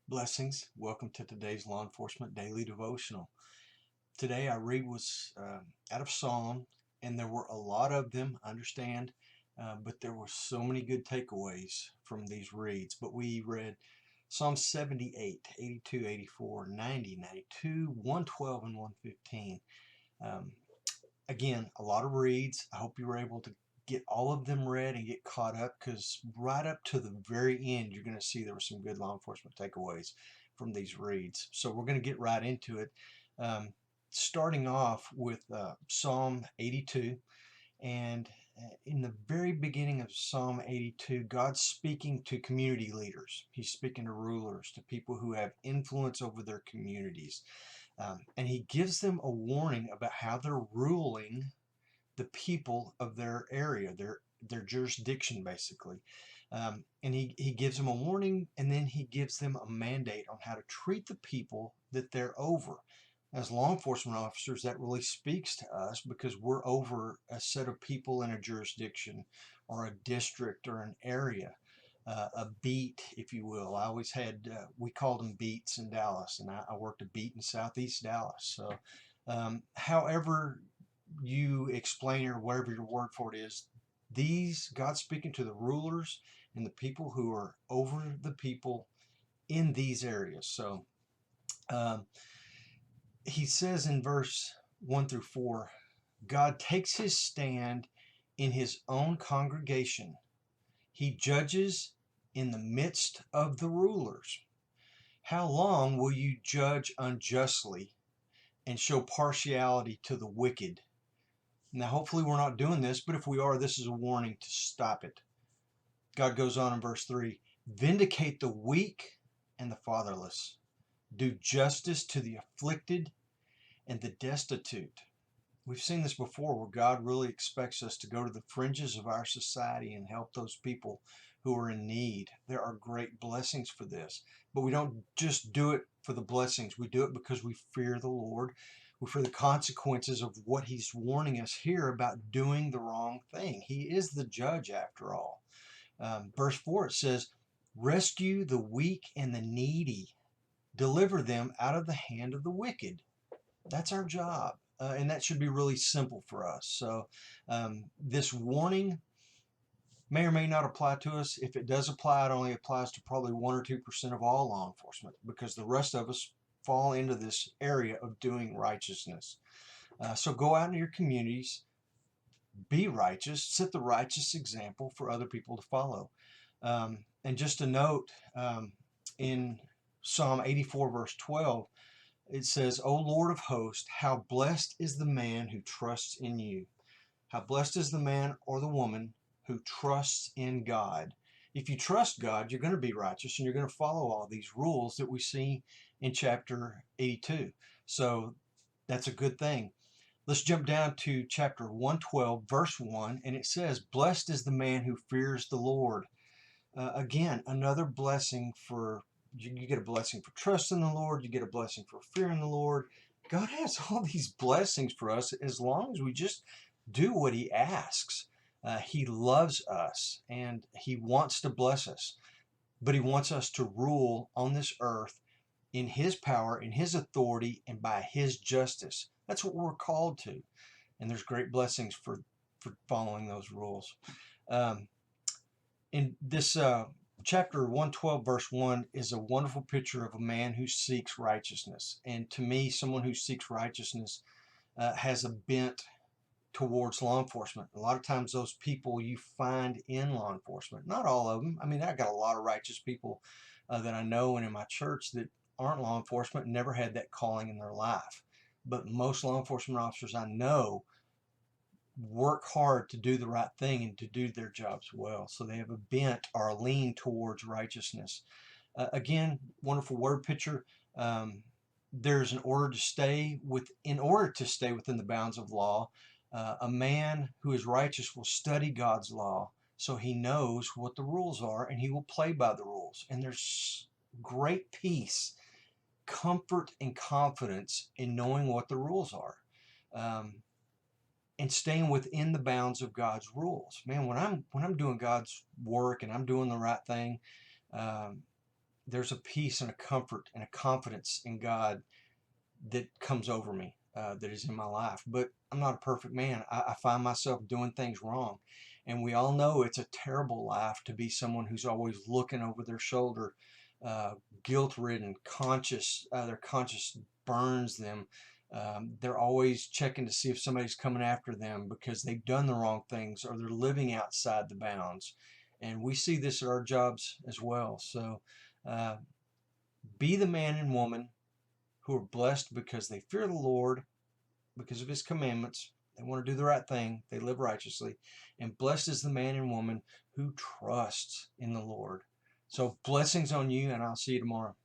Blessings. Welcome to today's Law Enforcement Daily Devotional. Today our read was out of Psalm, and there were a lot of them, I understand, but there were so many good takeaways from these reads. But we read Psalm 78, 82, 84, 90, 92, 112, and 115. Um, Again, a lot of reads. I hope you were able to get all of them read and get caught up, because right up to the very end you're going to see there were some good law enforcement takeaways from these reads. So we're going to get right into it, starting off with Psalm 82. And in the very beginning of Psalm 82, God's speaking to community leaders. He's speaking to rulers, to people who have influence over their communities. And he gives them a warning about how they're ruling the people of their area, their jurisdiction, basically. And he gives them a warning, and then he gives them a mandate on how to treat the people that they're over. As law enforcement officers, that really speaks to us because we're over a set of people in a jurisdiction or a district or an area. A beat, if you will. I always had, we called them beats in Dallas, and I worked a beat in Southeast Dallas. So, however you explain or whatever your word for it is, these, God's speaking to the rulers and the people who are over the people in these areas. So, um, he says in verse 1 through 4, God takes his stand in his own congregation. He judges in the midst of the rulers. How long will you judge unjustly and show partiality to the wicked? Now, hopefully we're not doing this, but if we are, this is a warning to stop it. God goes on in verse 3, vindicate the weak and the fatherless. Do justice to the afflicted and the destitute. We've seen this before, where God really expects us to go to the fringes of our society and help those people who are in need. There are great blessings for this, but we don't just do it for the blessings. We do it because we fear the Lord. We fear the consequences of what he's warning us here about doing the wrong thing. He is the judge after all. Verse 4, it says, rescue the weak and the needy. Deliver them out of the hand of the wicked. That's our job. And that should be really simple for us. So this warning may or may not apply to us. If it does apply, it only applies to probably 1 or 2% of all law enforcement, because the rest of us fall into this area of doing righteousness. So go out into your communities, be righteous, set the righteous example for other people to follow. And just a note, in Psalm 84, verse 12, it says, O Lord of hosts, how blessed is the man who trusts in you. How blessed is the man or the woman who trusts in God. If you trust God, you're going to be righteous, and you're going to follow all these rules that we see in chapter 82. So that's a good thing. Let's jump down to chapter 112, verse 1, and it says, blessed is the man who fears the Lord. Again, another blessing for you get a blessing for trusting the Lord. You get a blessing for fearing the Lord. God has all these blessings for us as long as we just do what he asks. He loves us and he wants to bless us, but he wants us to rule on this earth in his power, in his authority, and by his justice. That's what we're called to. And there's great blessings for following those rules. Um, in this chapter 112, verse 1 is a wonderful picture of a man who seeks righteousness. And to me, someone who seeks righteousness has a bent towards law enforcement. A lot of times those people you find in law enforcement, not all of them. I mean, I got a lot of righteous people that I know and in my church that aren't law enforcement, never had that calling in their life. But most law enforcement officers I know work hard to do the right thing and to do their jobs well. So they have a bent or a lean towards righteousness. Again, wonderful word picture. There's an order to stay with, in order to stay within the bounds of law. A man who is righteous will study God's law, so he knows what the rules are, and he will play by the rules. And there's great peace, comfort, and confidence in knowing what the rules are. And staying within the bounds of God's rules. Man, when I'm doing God's work and I'm doing the right thing, um, there's a peace and a comfort and a confidence in God that comes over me, that is in my life. But I'm not a perfect man. I find myself doing things wrong. And we all know it's a terrible life to be someone who's always looking over their shoulder, uh, guilt ridden, conscious. Their conscience burns them. They're always checking to see if somebody's coming after them because they've done the wrong things or they're living outside the bounds. And we see this at our jobs as well. So uh, be the man and woman who are blessed because they fear the Lord, because of his commandments. They want to do the right thing. They live righteously. And blessed is the man and woman who trusts in the Lord. So blessings on you, and I'll see you tomorrow.